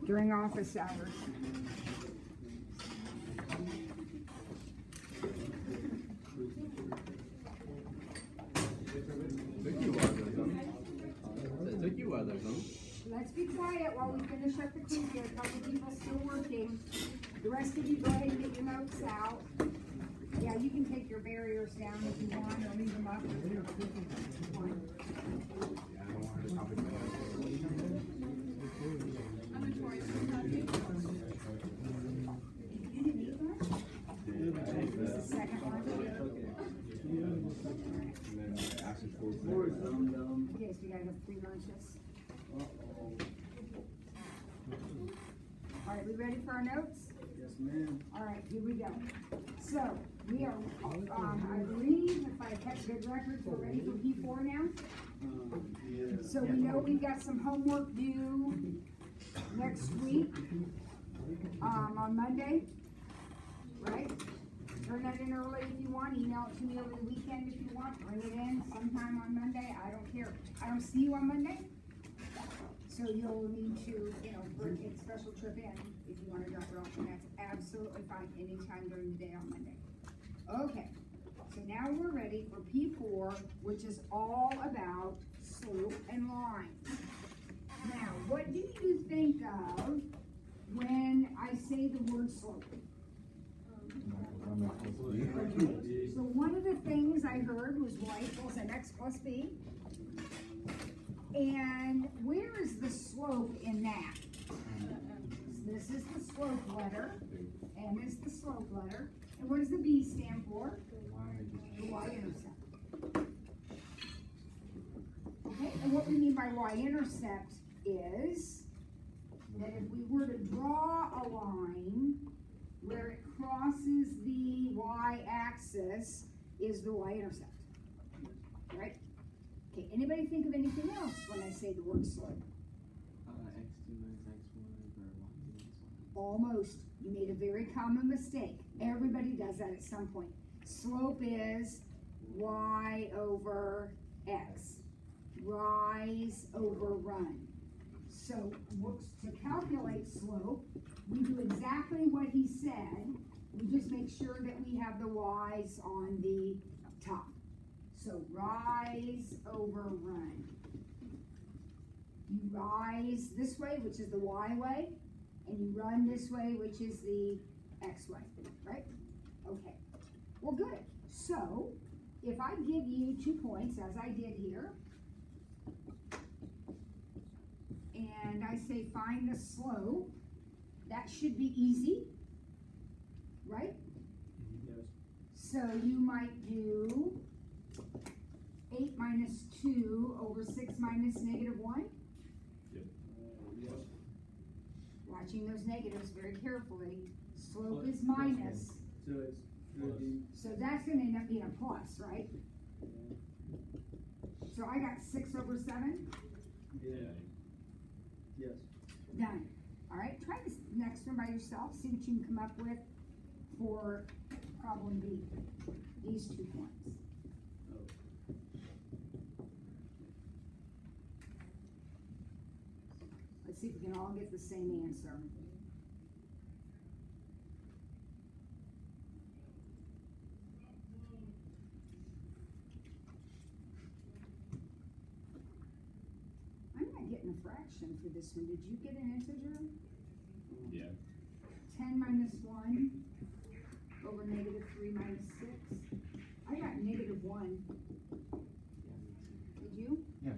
during office hours. Took you a while there, huh? Let's be quiet while we finish up the quiz. There are a couple people still working. The rest of you go ahead and get your notes out. Yeah, you can take your barriers down if you want, or leave them up. This is the second one. Okay, so you guys have 3 lunches. All right, we ready for our notes? Yes, ma'am. All right, here we go. So, we are, I believe, if I kept good records, we're ready for P4 now. Yeah. So we know we've got some homework due next week, on Monday, right? Turn that in early if you want, email it to me over the weekend if you want, bring it in sometime on Monday, I don't care. I don't see you on Monday, so you'll need to, take a special trip in if you wanna drop it off, and that's absolutely fine, anytime during the day on Monday. Okay, so now we're ready for P4, which is all about slope and line. Now, what do you think of when I say the word slope? So one of the things I heard was y equals mx plus b. And where is the slope in that? This is the slope letter, M is the slope letter. And what does the B stand for? The y-intercept. Okay, and what we mean by y-intercept is that if we were to draw a line where it crosses the y-axis is the y-intercept, right? Okay, anybody think of anything else when I say the word slope? X2 minus X1 or Y minus Y. Almost. You made a very common mistake. Everybody does that at some point. Slope is y over x. Rise over run. So to calculate slope, we do exactly what he said. We just make sure that we have the y's on the top. So rise over run. You rise this way, which is the y way, and you run this way, which is the x way, right? Okay, well good. So if I give you 2 points, as I did here, and I say find the slope, that should be easy, right? Yes. So you might do 8 minus 2 over 6 minus negative 1. Yes. Watching those negatives very carefully. Slope is minus, So it's gonna be so that's going to end up being a plus, right? So I got 6 over 7. yeah. Yes. Done. All right, try this next one by yourself. See what you can come up with for problem B. These 2 points. Oh. Let's see if we can all get the same answer. I'm not getting a fraction for this one. Did you get an integer? Yeah. 10 minus 1 over negative 3 minus 6. I got negative 1. Did you? Yeah.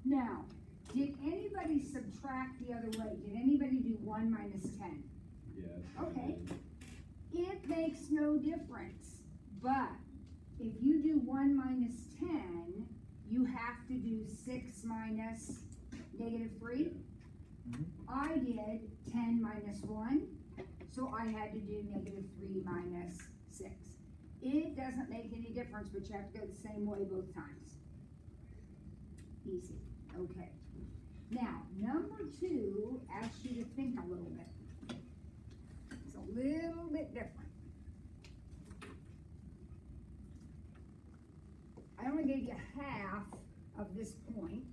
Now, did anybody subtract the other way? Did anybody do 1 minus 10? Yeah. Okay. It makes no difference. But if you do 1 minus 10, you have to do 6 minus negative 3. I did 10 minus 1, so I had to do negative 3 minus 6. It doesn't make any difference, but you have to go the same way both times. Easy. Okay. Now, number 2 asks you to think a little bit. It's a little bit different. I only gave you half of this point.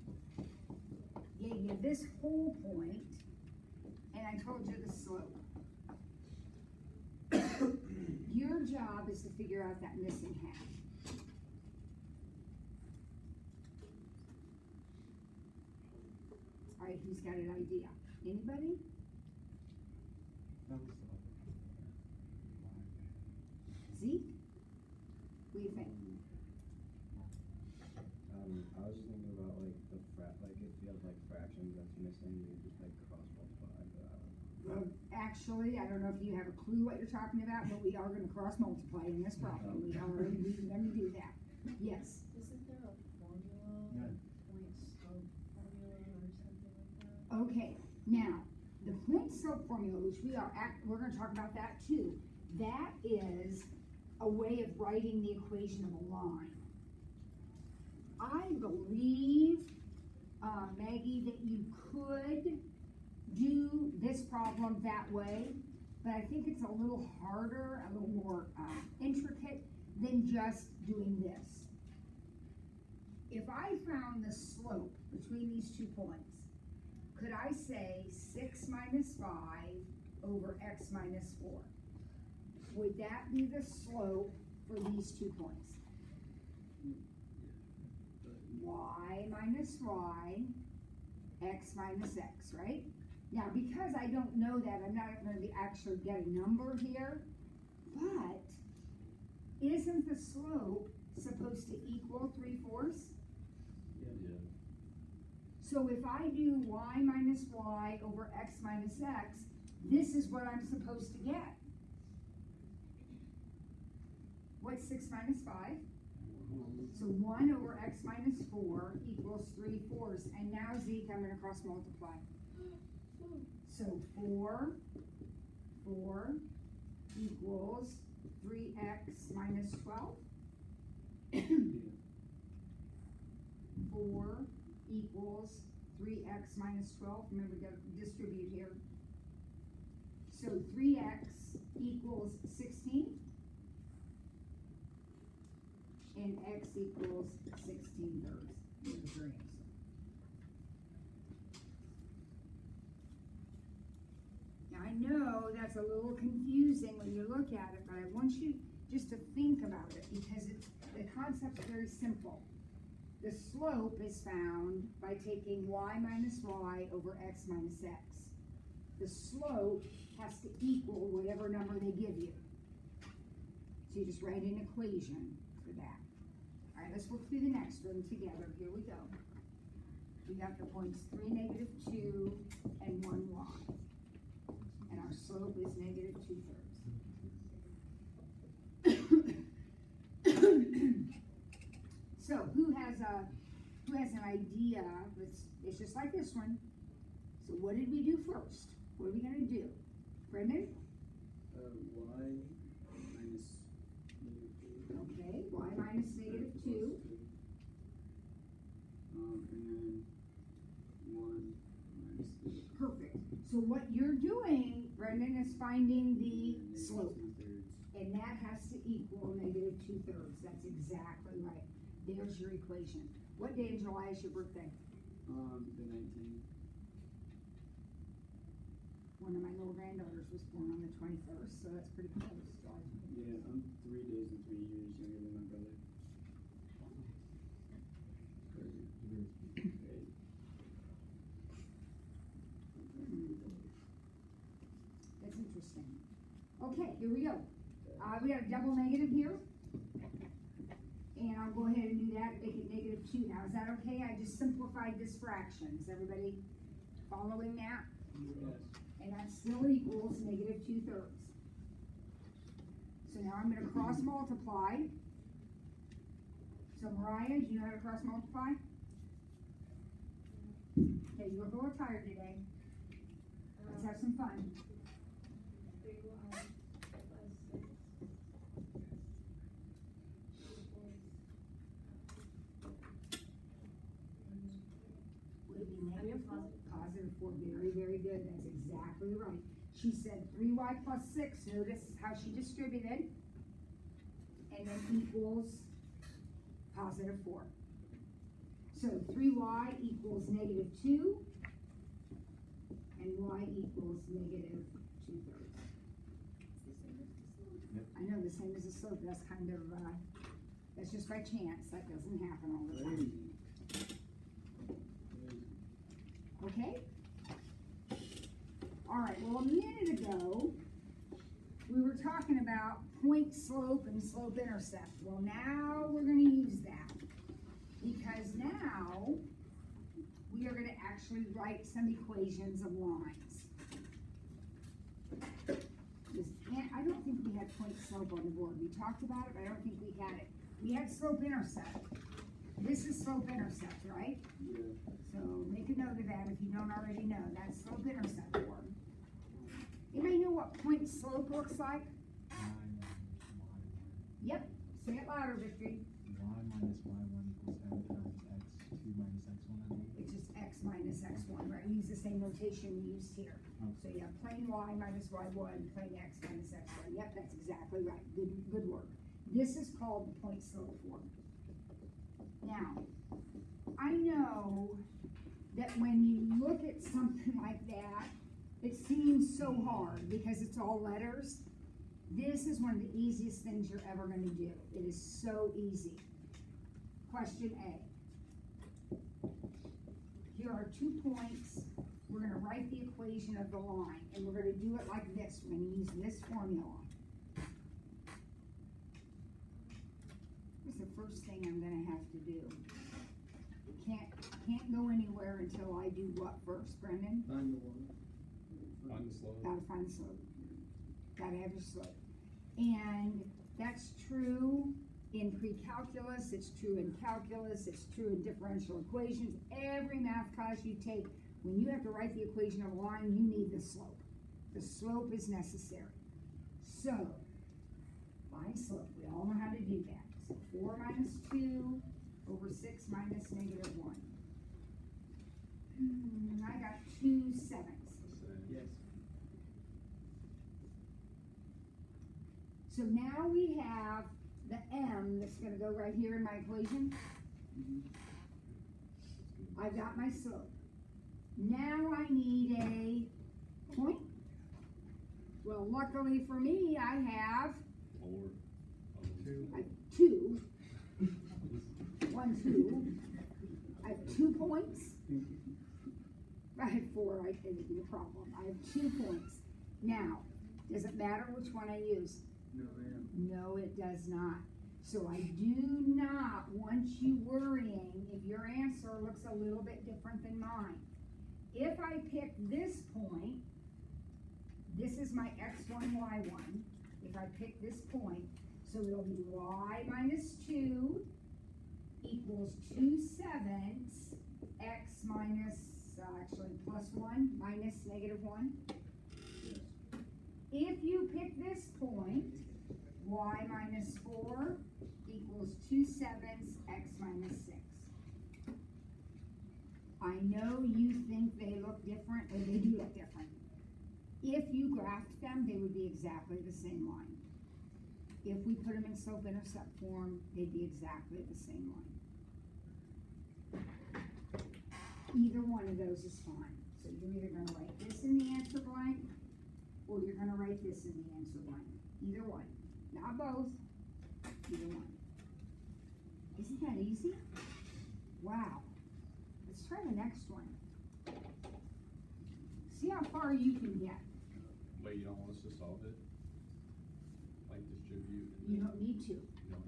Gave you this whole point, and I told you the slope. Your job is to figure out that missing half. All right, who's got an idea? Anybody? Zeke? What do you think? I was just thinking about like like if you have like fractions that's missing, you just like cross multiply. Well, actually, I don't know if you have a clue what you're talking about, but we are gonna cross multiply in this problem. We are gonna do that. Yes. Isn't there a formula, Yeah. point slope formula or something like that? Okay, now, the point slope formula, which we're gonna talk about that too, that is a way of writing the equation of a line. I believe, Maggie, that you could do this problem that way, but I think it's a little harder, a little more intricate than just doing this. If I found the slope between these 2 points, could I say 6 minus 5 over x minus 4? Would that be the slope for these 2 points? Y minus y, x minus x, right? Now, because I don't know that, I'm not going to actually get a number here, but isn't the slope supposed to equal 3/4? Yeah. So if I do y minus y over x minus x, this is what I'm supposed to get. What's 6 minus 5? So 1 over x minus 4 equals 3/4. And now, Zeke, I'm going to cross multiply. So 4 equals 3x minus 12. 4 equals 3x minus 12. Remember to distribute here. So 3x equals 16. And x equals 16/3. There's your answer. Now I know that's a little confusing when you look at it, but I want you just to think about it because the concept's very simple. The slope is found by taking y minus y over x minus x. The slope has to equal whatever number they give you. So you just write an equation for that. All right, let's work through the next one together. Here we go. We got the points 3, -2, and 1y. And our slope is -2/3. So who has an idea? It's just like this one. So what did we do first? What are we gonna do? Brendan? Y minus Okay, y minus -2. and then 1 minus Perfect. So what you're doing, Brendan, is finding the slope. 2/3. And that has to equal -2/3. That's exactly right. There's your equation. What day in July is your birthday? The 19th. One of my little granddaughters was born on the 21st, so that's pretty close. July 21st. Yeah, I'm 3 days and 3 years younger than my brother. That's interesting. Okay, here we go. We got a double negative here. And I'll go ahead and do that, make it -2 now. Is that okay? I just simplified this fraction. Is everybody following that? Yes. And that still equals -2/3. So now I'm gonna cross multiply. So Mariah, do you know how to cross multiply? Okay, you look a little tired today. Let's have some fun. 3y plus 6 Would it be negative? +4, very, very good, that's exactly right. She said 3y plus 6, notice how she distributed, and then equals +4. So 3y equals -2, and y equals negative 2/3. I know, the same as the slope, that's kind of, that's just by chance, that doesn't happen all the time. Okay? Alright, well, a minute ago, we were talking about point slope and slope intercept. Well, now we're gonna use that. Because now, we are gonna actually write some equations of lines. I don't think we had point slope on the board. We talked about it, but I don't think we had it. We had slope intercept. This is slope intercept, right? Yeah. So make a note of that if you don't already know. That's slope intercept form. Anybody know what point slope looks like? Yep. Say it louder, Victory. Y minus y1 equals m times x2 minus x1, I think. It's just x minus x1, right? We use the same notation we used here. So you have plain y minus y1, plain x minus x1. Yep, that's exactly right. Good work. This is called the point slope form. Now, I know that when you look at something like that, it seems so hard because it's all letters. This is one of the easiest things you're ever going to do. It is so easy. Question A. Here are 2 points. We're going to write the equation of the line, and we're going to do it like this. We're going to use this formula. What's the first thing I'm going to have to do? Can't go anywhere until I do what first, Brendan? Find the one. Find the slope. Gotta find the slope. Gotta have your slope. And that's true in pre-calculus, it's true in calculus, it's true in differential equations. Every math class you take, when you have to write the equation of a line, you need the slope. The slope is necessary. So, find slope. We all know how to do that. So 4 minus 2 over 6 minus negative 1. I got 2 sevenths. Yes. So now we have the m that's going to go right here in my equation. I've got my slope. Now I need a point. Well, luckily for me, I have 2. 1, 2. I have 2 points. I had 4, it would be a problem. I have 2 points. Now, does it matter which one I use? No, ma'am. No, it does not. So I do not want you worrying if your answer looks a little bit different than mine. If I pick this point, this is my x1, y1. If I pick this point, so it'll be y minus 2 equals 2 sevenths x minus, actually plus 1 minus negative 1. If you pick this point, y minus 4 equals 2 sevenths x minus 6. I know you think they look different, or they do look different. If you graphed them, they would be exactly the same line. If we put them in slope-intercept form, they'd be exactly the same line. Either one of those is fine. So you're either going to write this in the answer blank, or you're going to write this in the answer blank. Either one. Not both. Either one. Isn't that easy? Wow. Let's try the next one. See how far you can get. Wait, you don't want us to solve it? Like distribute? You don't need to.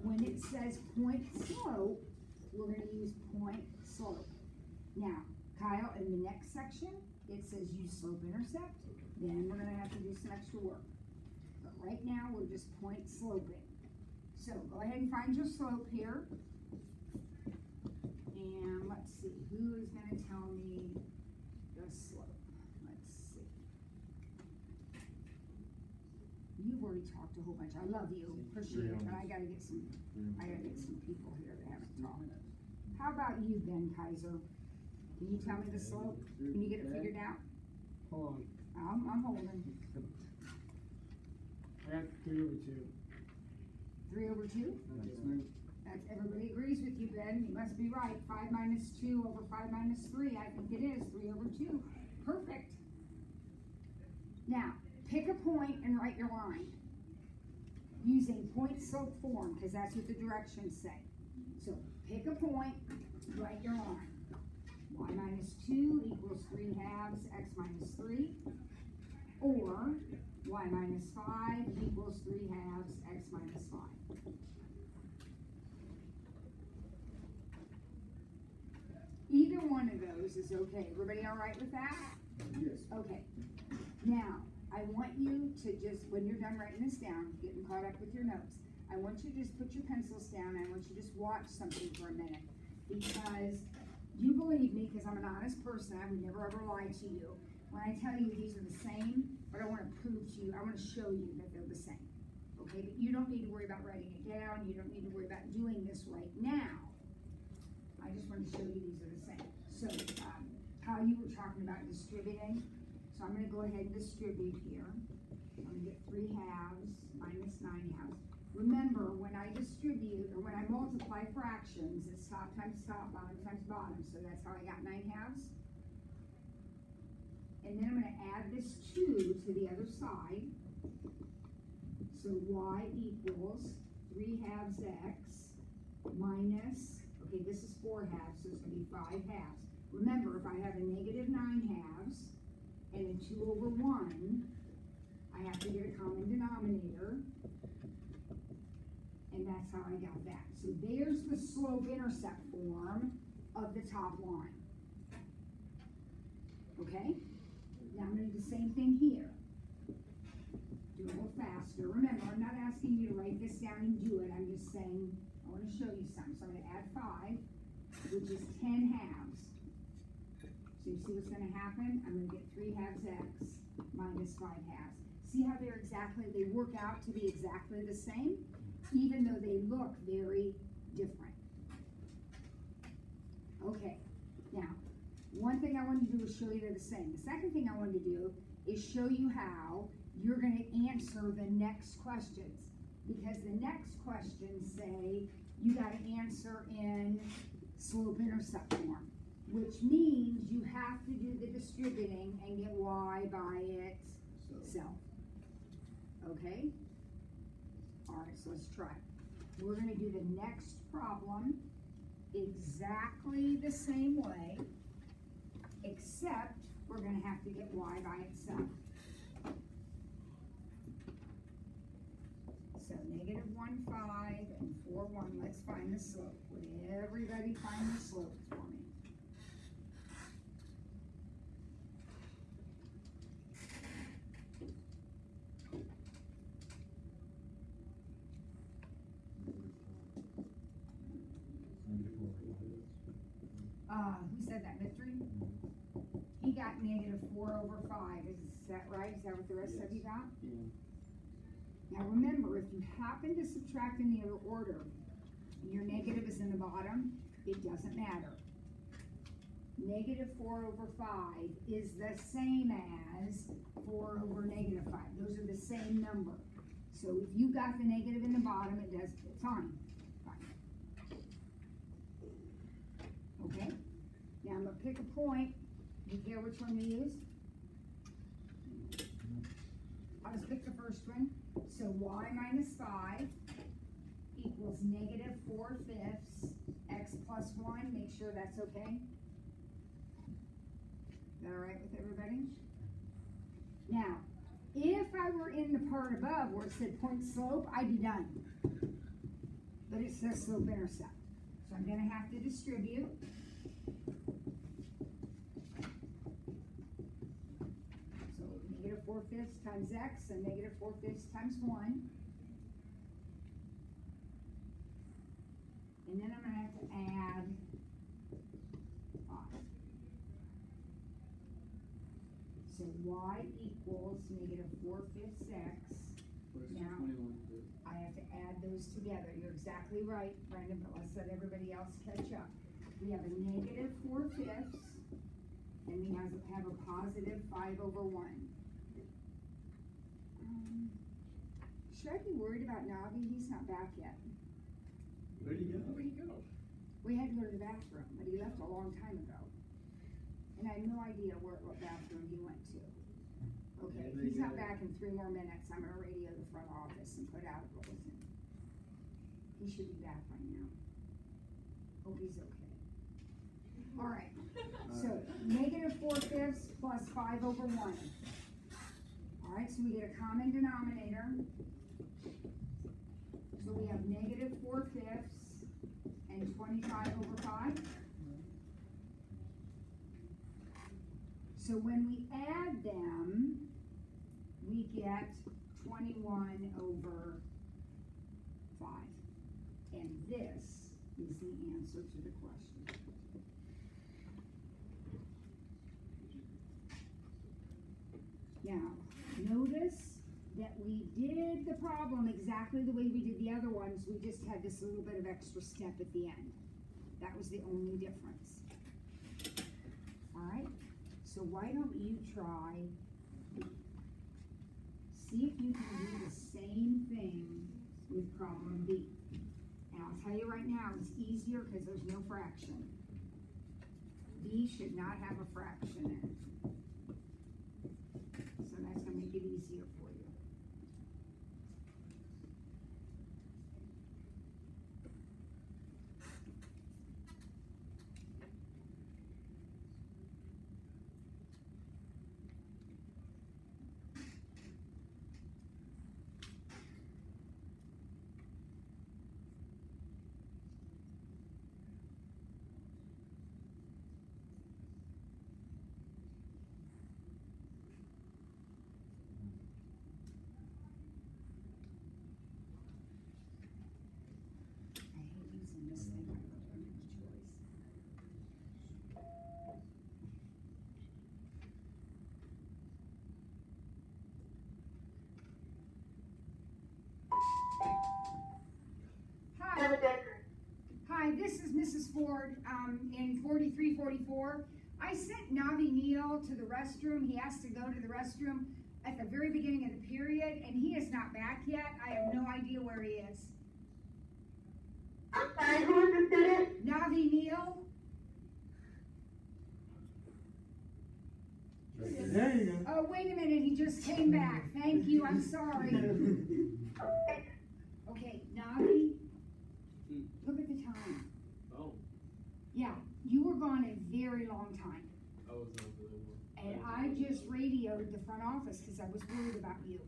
When it says point slope, we're going to use point slope. Now, Kyle, in the next section, it says use slope intercept. Then we're going to have to do some extra work. But right now, we're just point sloping. So go ahead and find your slope here. And let's see, who is going to tell me the slope? Let's see. You've already talked a whole bunch. I love you, appreciate it, but I gotta get some people here that haven't talked. How about you, Ben Kaiser? Can you tell me the slope? Can you get it figured out? Hold I'm holding. on. I got 3 over 2. 3 over 2? Yes, ma'am. That's, everybody agrees with you, Ben. You must be right. 5 minus 2 over 5 minus 3. I think it is 3 over 2. Perfect. Now, pick a point and write your line. Using point slope form, because that's what the directions say. So pick a point, write your line. Y minus 2 equals 3 halves, x minus 3. Or y minus 5 equals 3 halves, x minus 5. Either one of those is okay. Everybody all right with that? Yes. Okay. Now, I want you to just, when you're done writing this down, getting caught up with your notes, I want you to just put your pencils down and I want you to just watch something for a minute. Because you believe me, because I'm an honest person, I would never ever lie to you. When I tell you these are the same, but I want to prove to you, I want to show you that they're the same. Okay, but you don't need to worry about writing it down, you don't need to worry about doing this right now. I just want to show you these are the same. So, how you were talking about distributing. So I'm going to go ahead and distribute here. I'm going to get 3 halves minus 9 halves. Remember, when I distribute, or when I multiply fractions, it's top times top, bottom times bottom. So that's how I got 9 halves. And then I'm going to add this 2 to the other side. So y equals 3 halves x minus, okay, this is 4 halves, so it's going to be 5 halves. Remember, if I have a negative 9 halves and a 2 over 1, I have to get a common denominator, and that's how I got that. So there's the slope-intercept form of the top line. Okay? Now I'm going to do the same thing here. Do it a little faster. Remember, I'm not asking you to write this down and do it. I'm just saying, I want to show you something. So I'm going to add 5, which is 10 halves. So you see what's going to happen? I'm going to get 3 halves x minus 5 halves. See how they work out to be exactly the same, even though they look very different. Okay, now, one thing I want to do is show you they're the same. The second thing I want to do is show you how you're going to answer the next questions. Because the next questions say you got to answer in slope-intercept form, which means you have to do the distributing and get y by itself. Okay? Alright, so let's try. We're going to do the next problem exactly the same way, except we're going to have to get y by itself. So negative 1, 5, and 4, 1. Let's find the slope. Would everybody find the slope for me? Who said that, Mystery? He got negative 4 over 5. Is that right? Is that what the rest of you got? Yeah. Now remember, if you happen to subtract in the other order, your negative is in the bottom, it doesn't matter. Negative 4 over 5 is the same as 4 over negative 5. Those are the same number. So if you got the negative in the bottom, it's fine. Okay? Now I'm going to pick a point. Do you care which one you use? I'll just pick the first one. So y minus 5 equals negative 4/5 x plus 1. Make sure that's okay. Is that all right with everybody? Now, if I were in the part above where it said point slope, I'd be done. But it says slope intercept. So I'm going to have to distribute. So negative 4/5 times x and negative 4/5 times 1. And then I'm going to have to add 5. So y equals negative 4/5 x. Where's Now, 21? I have to add those together. You're exactly right, Brandon, but let's let everybody else catch up. We have a negative 4/5, and we have a positive 5 over 1. Should I be worried about Navi? He's not back yet. Where'd he go? Where'd he go? We had to go to the bathroom, but he left a long time ago. And I have no idea what bathroom he went to. Okay, if he's not back in 3 more minutes. I'm gonna radio the front office and put out a bulletin. He should be back by now. Hope he's okay. All right, so -4/5 plus 5/1. All right, so we get a common denominator. So we have -4/5 and 25/5. So when we add them, we get 21/5. And this is the answer to the question. Now, notice that we did the problem exactly the way we did the other ones, we just had this little bit of extra step at the end. That was the only difference. All right, so why don't you try, see if you can do the same thing with problem B. And I'll tell you right now, it's easier because there's no fraction. B should not have a fraction in it. So that's gonna make it easier for you. I hate using this thing, I love having choice. Hi. Hi, this is Mrs. Ford, in 4344. I sent Navi Neal to the restroom. He has to go to the restroom at the very beginning of the period, and he is not back yet. I have no idea where he is. I'm sorry, who is the student? Navi Neal? There you go. Oh, wait a minute, he just came back. Thank you, I'm sorry. Okay, Navi, look at the time. Oh, Yeah, you were gone a very long time. I was not the one. And I just radioed the front office because I was worried about you,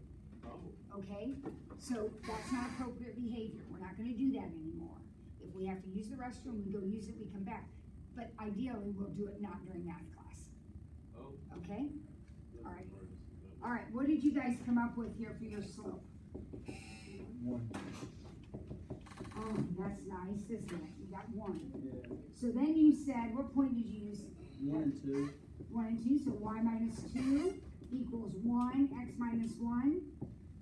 Oh, okay? So that's not appropriate behavior. We're not gonna do that anymore. If we have to use the restroom, we go use it, we come back. But ideally, we'll do it not during math class, oh. okay? All right. All right, what did you guys come up with here for your slope? 1. Oh, that's nice, isn't it? You got 1. Yeah. So then you said, what point did you use? 1 and 2. 1 and 2, so y minus 2 equals 1, x minus 1.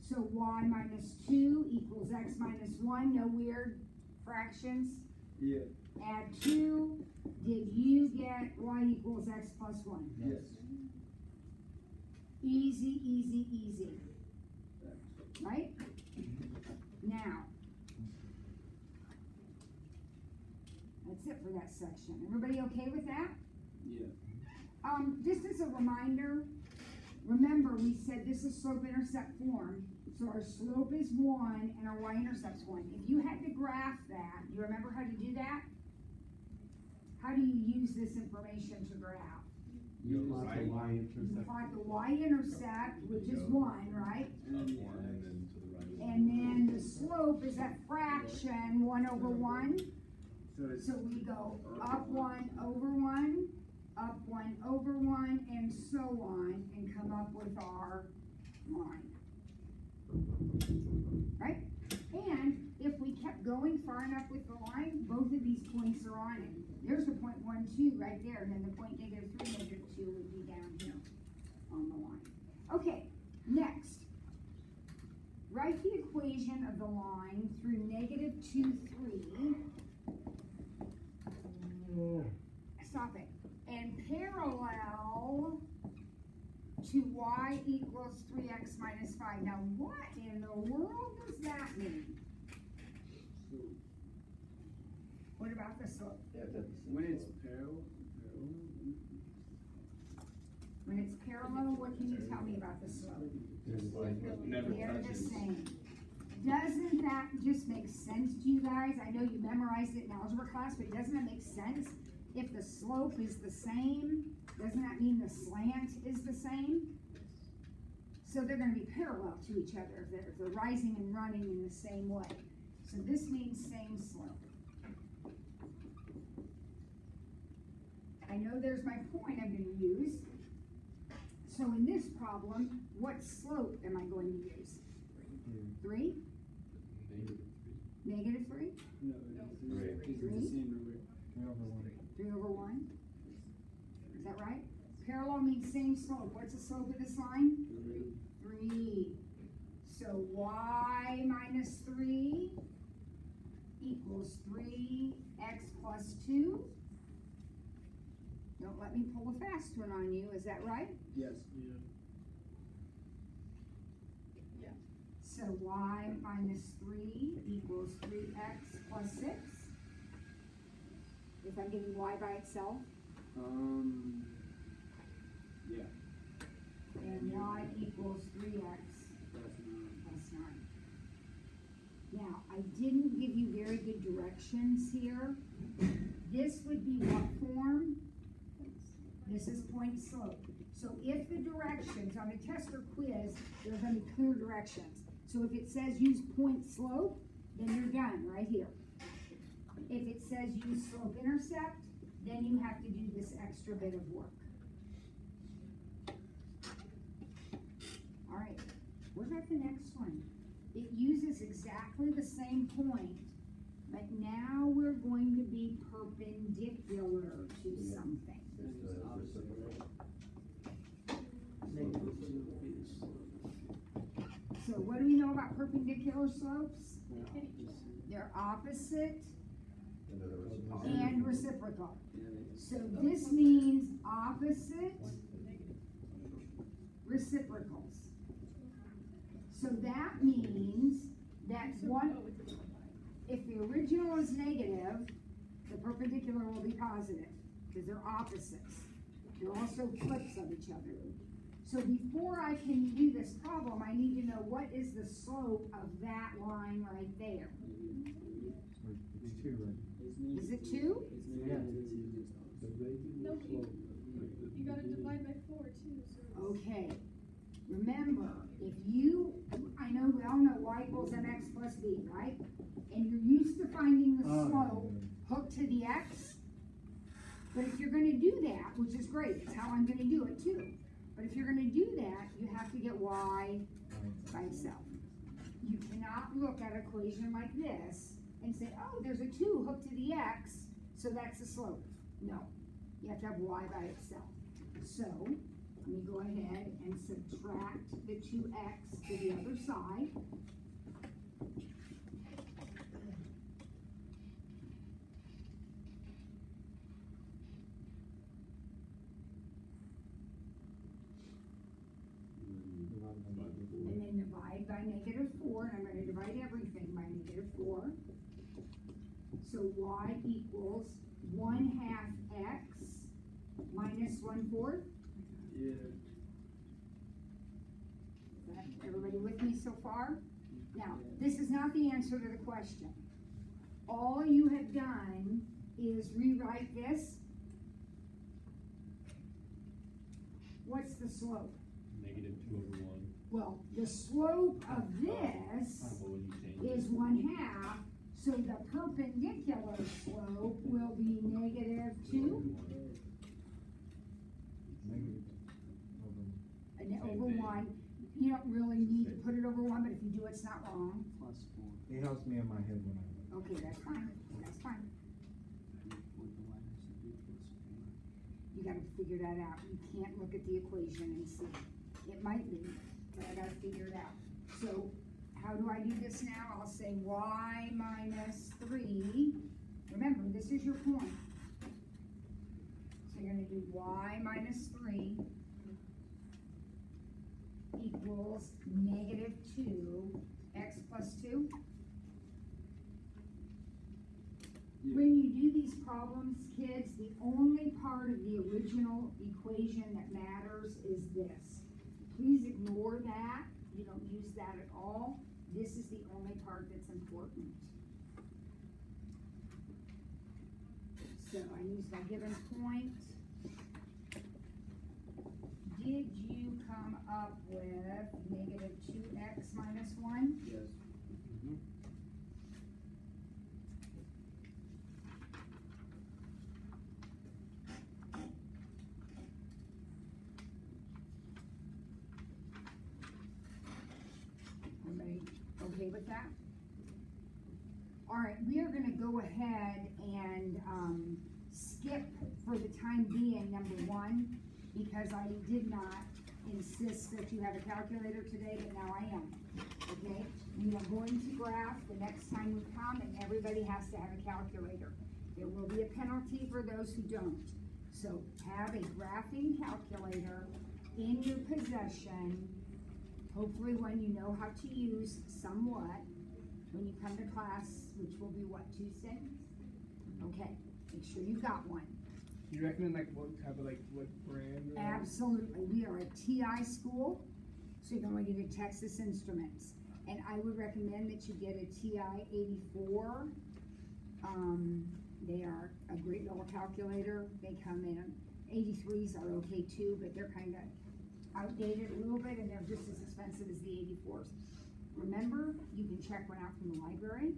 So y minus 2 equals x minus 1, no weird fractions. Yeah. Add 2, did you get y equals x plus 1? Yes. Easy, easy, easy. Right? Now, that's it for that section. Everybody okay with that? Yeah. Just as a reminder, remember we said this is slope-intercept form, so our slope is 1 and our y-intercept's 1. If you had to graph that, you remember how to do that? How do you use this information to graph? You You go plot right, the y You intercept. plot the y-intercept, which is 1, right? up 1 and then to the right. And then the slope is that fraction, 1 over 1. So it's So we go up 1 over 1, up 1 over 1, and so on, and come up with our line. Right? And if we kept going far enough with the line, both of these points are on it. There's the point 1, 2 right there, and then the point -3, -2 would be down here on the line. Okay, next. Write the equation of the line through -2, 3. Stop it. And parallel to y equals 3x minus 5. Now, what in the world does that mean? What about the slope? when it's parallel. When it's parallel, what can you tell me about about the slope? Never They're the touches. same. Doesn't that just make sense to you guys? I know you memorized it in algebra class, but doesn't it make sense? If the slope is the same, doesn't that mean the slant is the same? So they're gonna be parallel to each other if they're rising and running in the same way. So this means same slope. I know there's my point I'm gonna use. So in this problem, what slope am I going to use? 3? Negative 3. Negative 3? No, Three. it's the same number. 3 over 1? Is that right? Parallel means same slope. What's the slope of this line? 3. So y minus 3 equals 3x plus 2. Don't let me pull a fast one on you, is that right? Yes. So y minus 3 equals 3x plus 6. If I'm getting y by itself, Yeah. and y equals 3x That's not. plus 9. Now, I didn't give you very good directions here. This would be what form? This is point slope. So if the directions on a test or quiz, there's gonna be clear directions. So if it says use point slope, then you're done right here. If it says use slope intercept, then you have to do this extra bit of work. All right, what about the next one? It uses exactly the same point, but now we're going to be perpendicular to something. It's opposite, right? Negative 2 would be the slope. So what do we know about perpendicular slopes? They're They're opposite And then there was a positive. and reciprocal. Yeah, So this means opposite reciprocals. So that means that one, if the original is negative, the perpendicular will be positive, because they're opposites. They're also flips of each other. So before I can do this problem, I need to know what is the slope of that line right there. It's 2, right? Is it 2? It's negative 2. No, you gotta divide by 4 too, so. Okay, remember, I know we all know y equals mx plus b, right? And you're used to finding the slope hooked to the x. But if you're gonna do that, which is great, it's how I'm gonna do it too. But if you're gonna do that, you have to get y by itself. You cannot look at an equation like this and say, oh, there's a 2 hooked to the x, so that's the slope. No, you have to have y by itself. So, let me go ahead and subtract the 2x to the other side. And then divide by negative 4, and I'm going to divide everything by negative 4. So y equals 1/2 x minus 1/4. Yeah. Is that everybody with me so far? Now, this is not the answer to the question. All you have done is rewrite this. What's the slope? Negative 2 over 1. Well, the slope of this But when you change is it, 1/2, so the perpendicular slope will be negative 2 and then over 1. You don't really need to put it over 1, but if you do, it's not wrong. Plus 4. It helps me in my head when I Okay, that's fine, that's fine. With the y should be plus 4. You gotta figure that out. You can't look at the equation and see. It might be, but I gotta figure it out. So, how do I do this now? I'll say y minus 3. Remember, this is your point. So you're gonna do y minus 3 equals negative 2, x plus 2. Yeah. When you do these problems, kids, the only part of the original equation that matters is this. Please ignore that. You don't use that at all. This is the only part that's important. So I use my given point. Did you come up with negative 2x minus 1? Yes. Everybody okay with that? All right, we are gonna go ahead and, skip for the time being number 1, because I did not insist that you have a calculator today, but now I am, okay? We are going to graph the next time we come, and everybody has to have a calculator. There will be a penalty for those who don't. So have a graphing calculator in your possession, hopefully one you know how to use somewhat, when you come to class, which will be what, Tuesday? Okay, make sure you've got one. Do you recommend like what type of like what brand? Or Absolutely, we are a TI school, so you can only get a Texas Instruments. And I would recommend that you get a TI 84. They are a great little calculator. They come in, 83s are okay too, but they're kind of outdated a little bit, and they're just as expensive as the 84s. Remember, you can check one out from the library,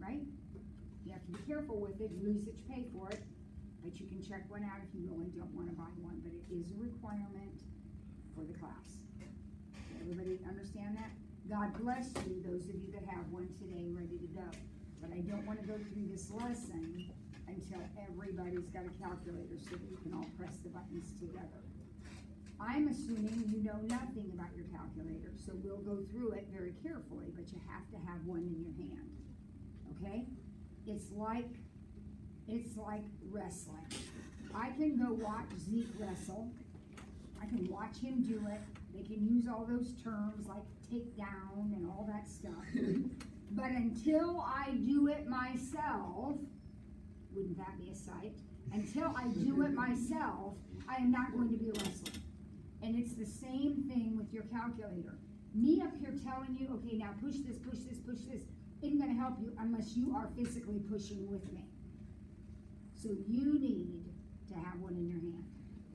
right? You have to be careful with it, you lose it, you pay for it, but you can check one out if you really don't want to buy one, but it is a requirement for the class. Everybody understand that? God bless you, those of you that have one today ready to go. But I don't want to go through this lesson until everybody's got a calculator so that you can all press the buttons together. I'm assuming you know nothing about your calculator, so we'll go through it very carefully, but you have to have one in your hand, okay? It's like wrestling. I can go watch Zeke wrestle. I can watch him do it. They can use all those terms like takedown and all that stuff. But until I do it myself, wouldn't that be a sight? Until I do it myself, I am not going to be a wrestler. And it's the same thing with your calculator. Me up here telling you, okay, now push this, isn't gonna help you unless you are physically pushing with me. So you need to have one in your hand.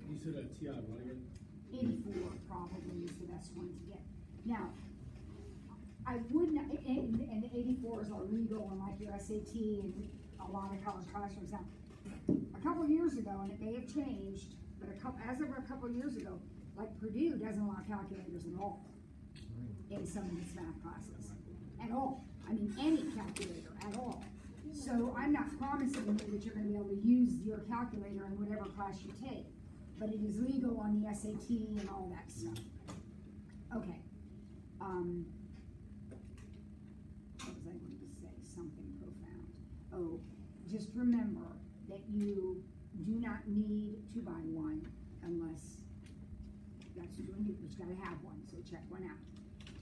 You said a TI what again? 84 probably is the best one to get. Now, I would not, and the 84s are legal in like your SAT and a lot of college classrooms now. A couple of years ago, and it may have changed, but as of a couple of years ago, like Purdue doesn't allow calculators at all in some of its math classes. At all. I mean, any calculator at all. So I'm not promising you that you're going to be able to use your calculator in whatever class you take, but it is legal on the SAT and all that stuff. Okay. What was I going to say? Something profound. Oh, just remember that you do not need to buy one unless that's doing you. But you gotta have one, so check one out.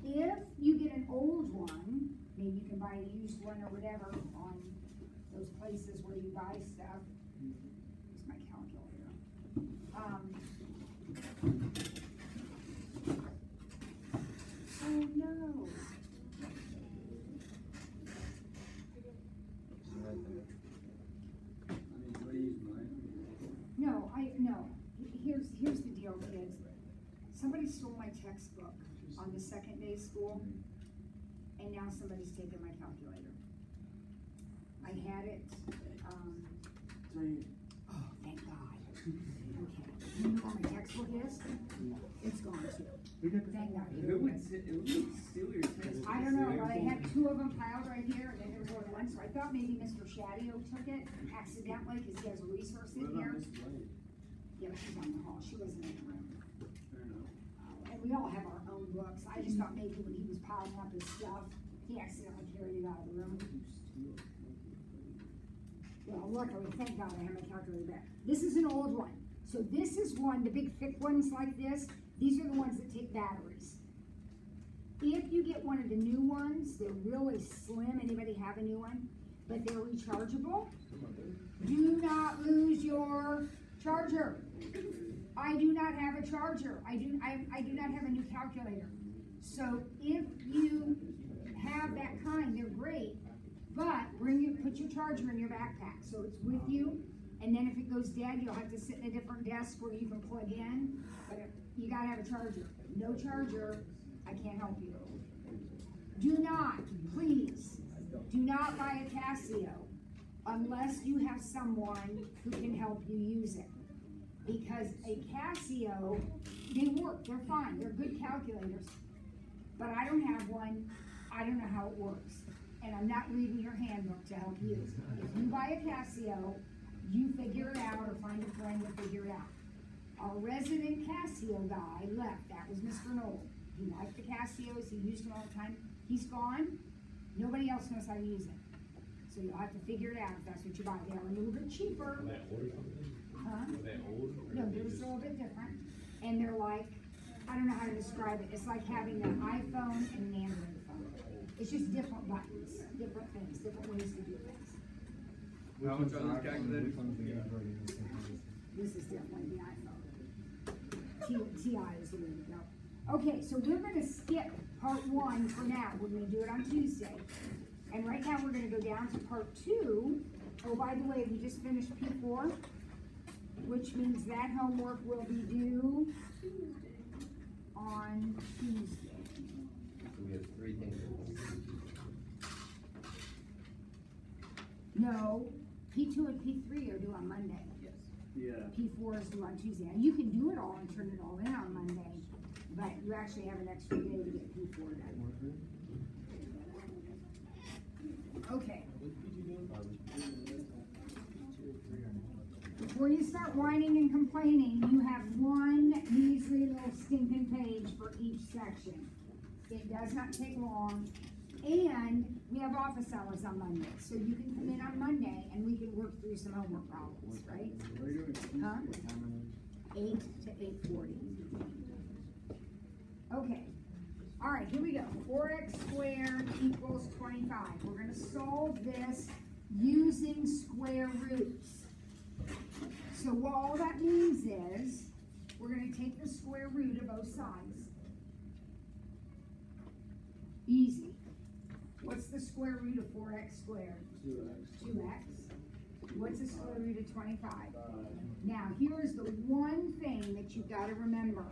If you get an old one, maybe you can buy a used one or whatever on those places where you buy stuff. Here's my calculator. Oh no. No. Here's the deal, kids. Somebody stole my textbook on the second day of school, and now somebody's taken my calculator. I had it, oh, thank God. Okay. You know where my textbook is? It's gone too. Thank God. It would steal your test. I don't know, but I had 2 of them piled right here, and then there was only one, so I thought maybe Mr. Shadio took it accidentally, because he has a resource in here. Yeah, but she's on the hall, she wasn't in the room. Fair enough. And we all have our own books. I just thought maybe when he was piling up his stuff, he accidentally carried it out of the room. Well, luckily, thank God I have my calculator back. This is an old one. So this is one, the big thick ones like this, these are the ones that take batteries. If you get one of the new ones, they're really slim. Anybody have a new one? But they're rechargeable. Do not lose your charger. I do not have a charger. I do not have a new calculator. So if you have that kind, they're great, but put your charger in your backpack so it's with you. And then if it goes dead, you'll have to sit in a different desk where you can plug in. But you gotta have a charger. No charger, I can't help you. Do not, please, do not buy a Casio unless you have someone who can help you use it. Because a Casio, they work, they're fine, they're good calculators. But I don't have one, I don't know how it works. And I'm not reading your handbook to help you. If you buy a Casio, you figure it out or find a friend to figure it out. Our resident Casio guy left, that was Mr. Knoll. He liked the Casios, he used them all the time. He's gone, nobody else knows how to use it. So you'll have to figure it out if that's what you buy. They are a little bit cheaper. Were they old or something? Huh? Were they old? Or No, were they they're just just- a little bit different. And they're like, I don't know how to describe it. It's like having an iPhone and an Android phone. It's just different buttons, different things, different ways to do things. How much are those calculators? This is definitely the iPhone. TI is the way to go. Okay, so we're gonna skip part 1 for now. We're gonna do it on Tuesday. And right now, we're gonna go down to part 2. Oh, by the way, we just finished P4, which means that homework will be due on Tuesday. So we have 3 things. No, P2 and P3 are due on Monday. Yes. Yeah. P4 is due on Tuesday. And you can do it all and turn it all in on Monday, but you actually have an extra day to get P4 done. Okay. Before you start whining and complaining, you have one measly little stinking page for each section. It does not take long, and we have office hours on Monday, so you can come in on Monday and we can work through some homework problems, right? Huh? 8 to 8:40. Okay. All right, here we go. 4x squared equals 25. We're gonna solve this using square roots. So what all that means is, we're gonna take the square root of both sides. Easy. What's the square root of 4x squared? 2x. What's the square root of 25? Now, here's the one thing that you've gotta remember.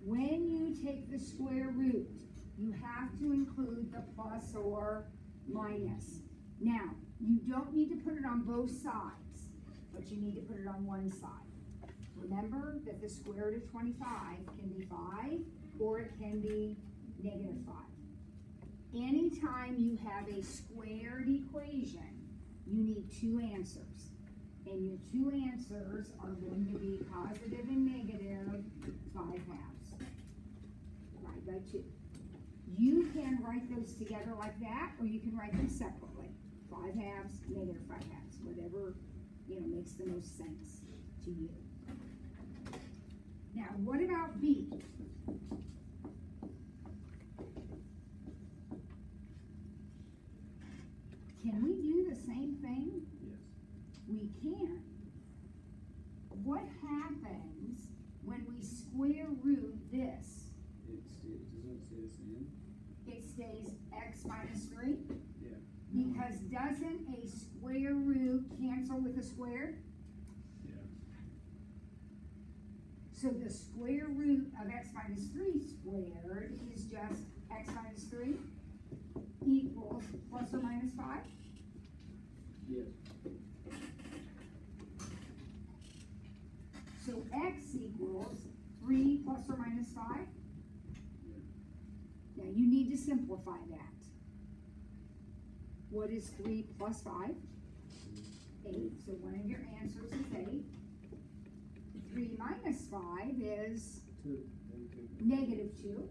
When you take the square root, you have to include the plus or minus. Now, you don't need to put it on both sides, but you need to put it on one side. Remember that the square root of 25 can be 5, or it can be -5. Anytime you have a squared equation, you need 2 answers. And your 2 answers are going to be positive and negative 5/2. Divide by 2. You can write those together like that, or you can write them separately. 5/2, negative 5/2, whatever, makes the most sense to you. Now, what about B? Can we do the same thing? Yes. We can. What happens when we square root this? Doesn't stay the same. It stays x minus 3? Yeah. Because doesn't a square root cancel with a square? Yeah. So the square root of x minus 3 squared is just x minus 3 equals plus or minus 5? Yes. So x equals 3 plus or minus 5? Now you need to simplify that. What is 3 plus 5? 8, so one of your answers is 8. 3 minus 5 is -2.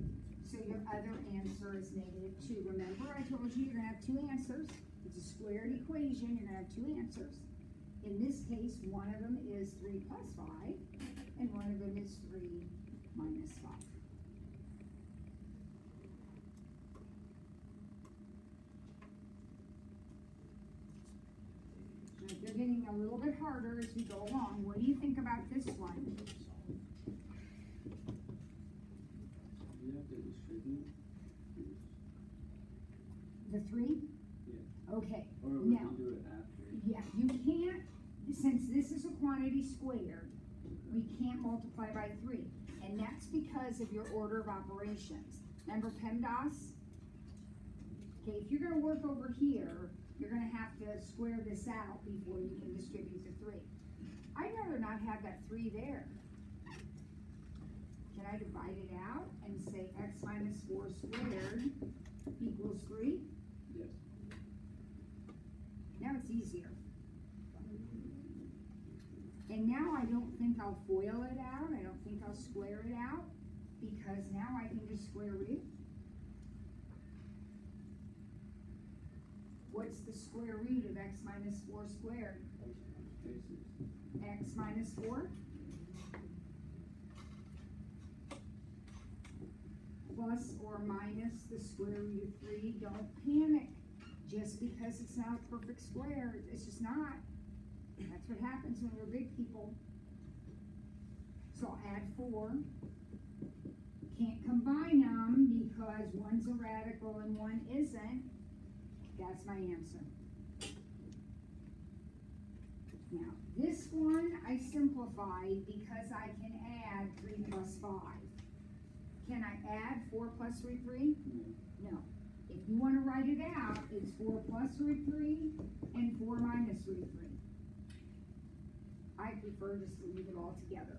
So your other answer is -2. Remember, I told you you're gonna have 2 answers. It's a squared equation, you're gonna have 2 answers. In this case, one of them is 3 plus 5, and one of them is 3 minus 5. Now, they're getting a little bit harder as we go along. What do you think about this one? you have to distribute? The 3? Yeah. Okay, Or would now, you do it after? yeah, you can't, since this is a quantity squared, we can't multiply by 3. And that's because of your order of operations. Remember PEMDAS? Okay, if you're gonna work over here, you're gonna have to square this out before you can distribute the 3. I'd rather not have that 3 there. Can I divide it out and say x minus 4 squared equals 3? Yes. Now it's easier. And now I don't think I'll FOIL it out, I don't think I'll square it out, because now I can just square root. What's the square root of x minus 4 squared? X minus 4? Plus or minus the square root of 3, don't panic. Just because it's not a perfect square, it's just not. That's what happens when we're big people. So I'll add 4. Can't combine them because one's a radical and one isn't. That's my answer. Now, this one I simplified because I can add 3 plus 5. Can I add 4 plus root 3? No. If you want to write it out, it's 4 plus root 3 and 4 minus root 3. I prefer just to leave it all together.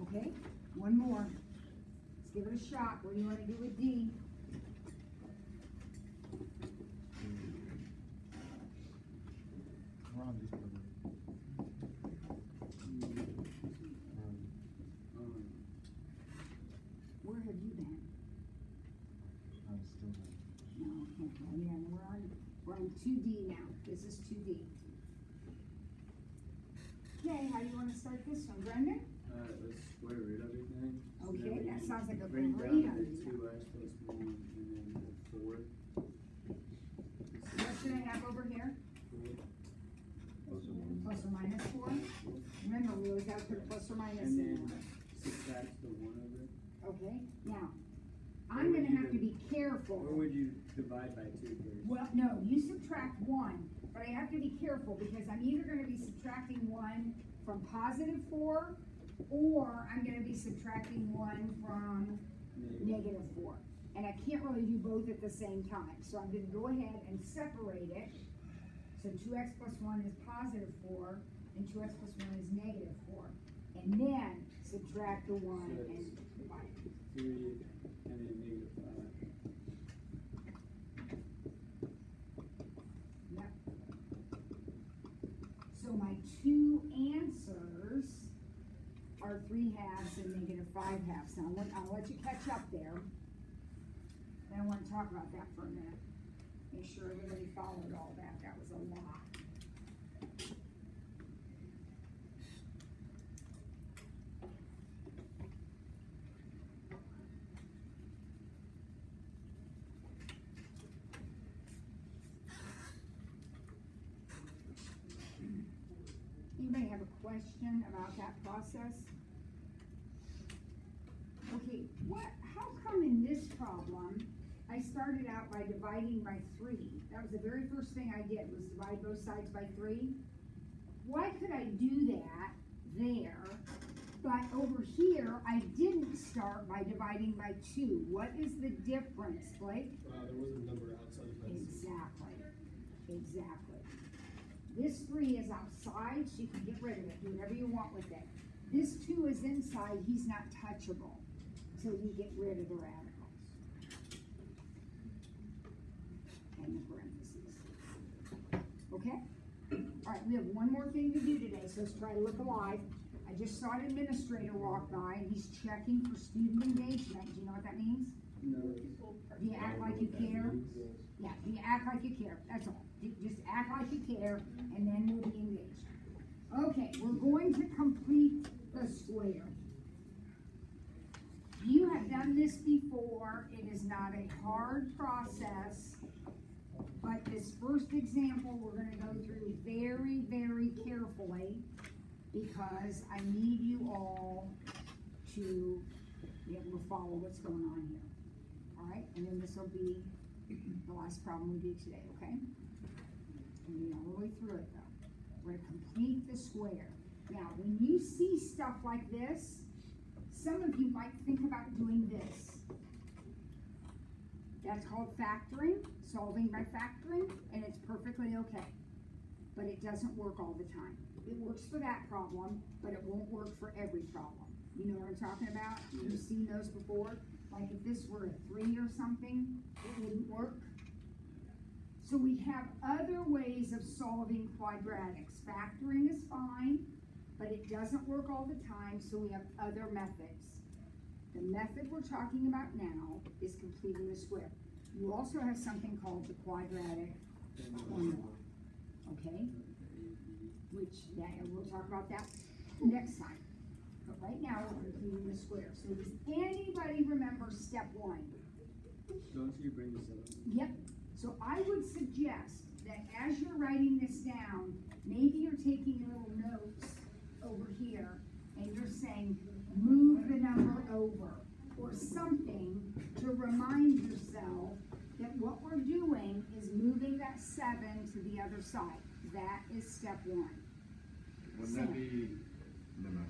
Okay, one more. Let's give it a shot. What do you want to do with D? Where have you been? No, can't go. Yeah, we're on 2D now. This is 2D. Okay, how do you want to start this one, Brendan? Let's square root everything. So Okay, then we that can sounds like a bring great down idea. the 2x plus 1 and then 4. What should I have over here? Plus or minus 4? Remember, we always have to put a plus or minus And in then there. subtract the 1 over. Okay, now, I'm gonna have to be careful. Or would you divide by 2 first? Well, no, you subtract 1, but I have to be careful because I'm either gonna be subtracting 1 from positive 4, or I'm gonna be subtracting 1 from negative 4. And I can't really do both at the same time, so I'm gonna go ahead and separate it. So 2x plus 1 is positive 4, and 2x plus 1 is negative 4. And then subtract the 1 So and it's divide it. 3 and then negative 5. Yep. So my 2 answers are 3 halves and negative 5 halves. Now, I'll let you catch up there. Then I want to talk about that for a minute. Make sure everybody followed all that. That was a lot. Anybody have a question about that process? Okay, how come in this problem, I started out by dividing by 3? That was the very first thing I did, was divide both sides by 3. Why could I do that there, but over here, I didn't start by dividing by 2? What is the difference, Blake? There was a number outside of that. Exactly. This 3 is outside, so you can get rid of it, do whatever you want with it. This 2 is inside, he's not touchable, so you get rid of the radicals. And the parentheses. Okay? All right, we have one more thing to do today, so let's try to look alive. I just saw an administrator walk by, and he's checking for student engagement. Do you know what that means? No. Do you act like you care? Yeah, do you act like you care? That's all. Just act like you care, and then we'll be engaged. Okay, we're going to complete the square. You have done this before. It is not a hard process, but this first example we're going to go through very, very carefully because I need you all to be able to follow what's going on here. All right, and then this will be the last problem we do today, okay? And we all the way through it though. We're gonna complete the square. Now, when you see stuff like this, some of you might think about doing this. That's called factoring, solving by factoring, and it's perfectly okay. But it doesn't work all the time. It works for that problem, but it won't work for every problem. You know what I'm talking about? You've seen those before. Like if this were a 3 or something, it wouldn't work. So we have other ways of solving quadratics. Factoring is fine, but it doesn't work all the time, so we have other methods. The method we're talking about now is completing the square. You also have something called the quadratic formula, okay? We'll talk about that next time. But right now, we're completing the square. So does anybody remember step 1? Go until you bring the 7. Yep. So I would suggest that as you're writing this down, maybe you're taking little notes over here and you're saying, move the number over or something to remind yourself that what we're doing is moving that 7 to the other side. That is step 1. Wouldn't that be lemma?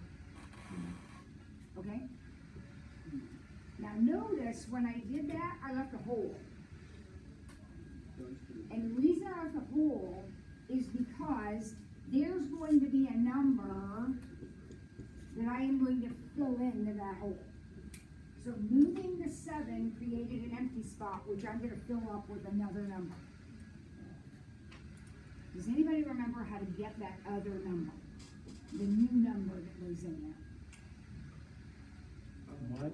Okay? Now notice when I did that, I left a hole. And the reason I left a hole is because there's going to be a number that I am going to fill into that hole. So moving the 7 created an empty spot, which I'm going to fill up with another number. Does anybody remember how to get that other number? The new number that goes in there? What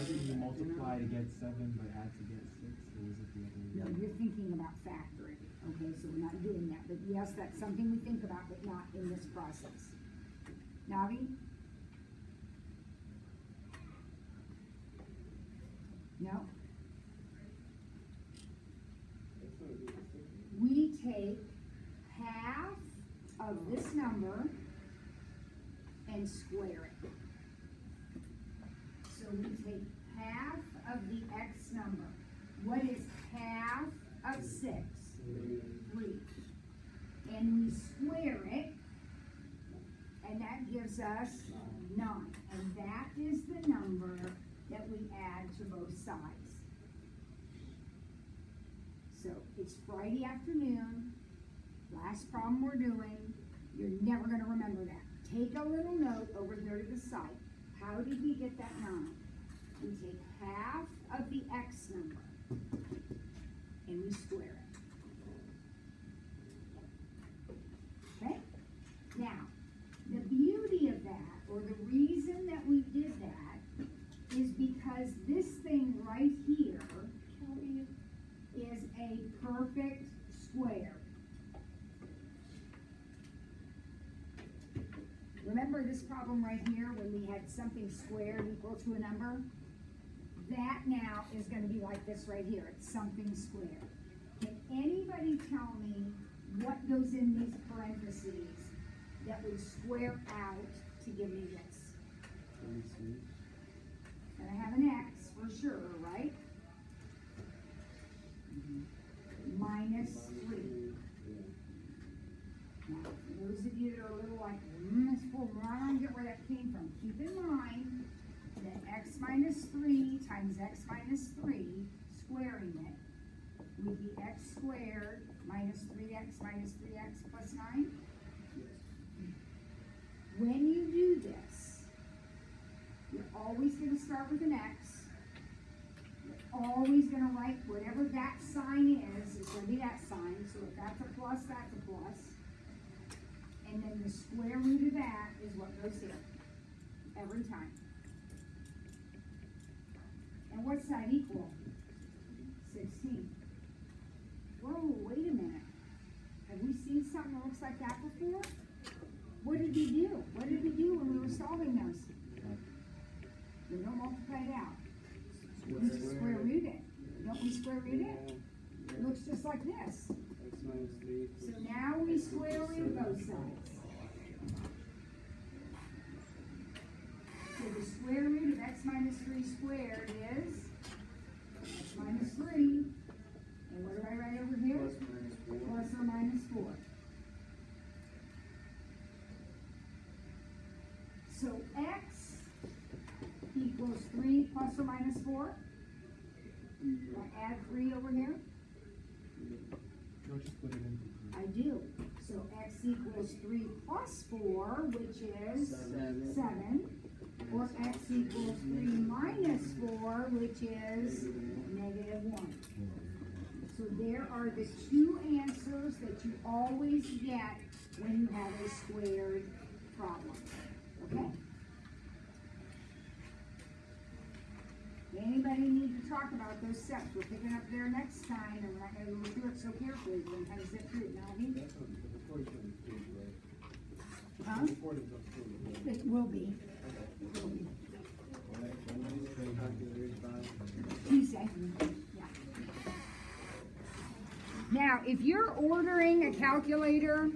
can you multiply to get 7 but add to get 6? Or is it the other way? No, you're thinking about factoring. Okay, so we're not doing that. But yes, that's something we think about, but not in this process. Navi? No? We take half of this number and square it. So we take half of the x number. What is half of 6? 3. And we square it, and that gives us 9. And that is the number that we add to both sides. So it's Friday afternoon, last problem we're doing. You're never going to remember that. Take a little note over there to the side. How did we get that 9? We take half of the x number and we square it. Okay? Now, the beauty of that, or the reason that we did that, is because this thing right here is a perfect square. Remember this problem right here when we had something squared equal to a number? That now is going to be like this right here. It's something squared. Can anybody tell me what goes in these parentheses that would square out to give me this? Gonna have an x for sure, right? Minus 3. Now, for those of you that are a little like, this fool, I don't get where that came from. Keep in mind that x minus 3 times x minus 3, squaring it, would be x squared minus 3x minus 3x plus 9. When you do this, you're always going to start with an x. You're always going to write whatever that sign is, it's going to be that sign. So if that's a plus, that's a plus. And then the square root of that is what goes here. Every time. And what's that equal? 16. Whoa, wait a minute. Have we seen something that looks like that before? What did we do? What did we do when we were solving those? We don't multiply it out. We square root it. Don't we square root it? It looks just like this. X minus 3. So now we square root both sides. squared is x minus 3. And what do I write over here? Plus minus 4. Plus or minus 4. So x equals 3 plus or minus 4. I add 3 over here. Don't you split it into two? I do. So x equals 3 plus 4, which is 7. Or x equals 3 minus 4, which is negative 1. So there are the two answers that you always get when you have a squared problem. Okay? Anybody need to talk about those steps? We're picking up there next time, and we're not going to go through it so carefully. We're going to zip through it now. That's what the recording's on the page, right? Huh? The recording's on the page, right? It will be. It will be. Calculators by. Tuesday. Yeah. Now, if you're ordering a calculator,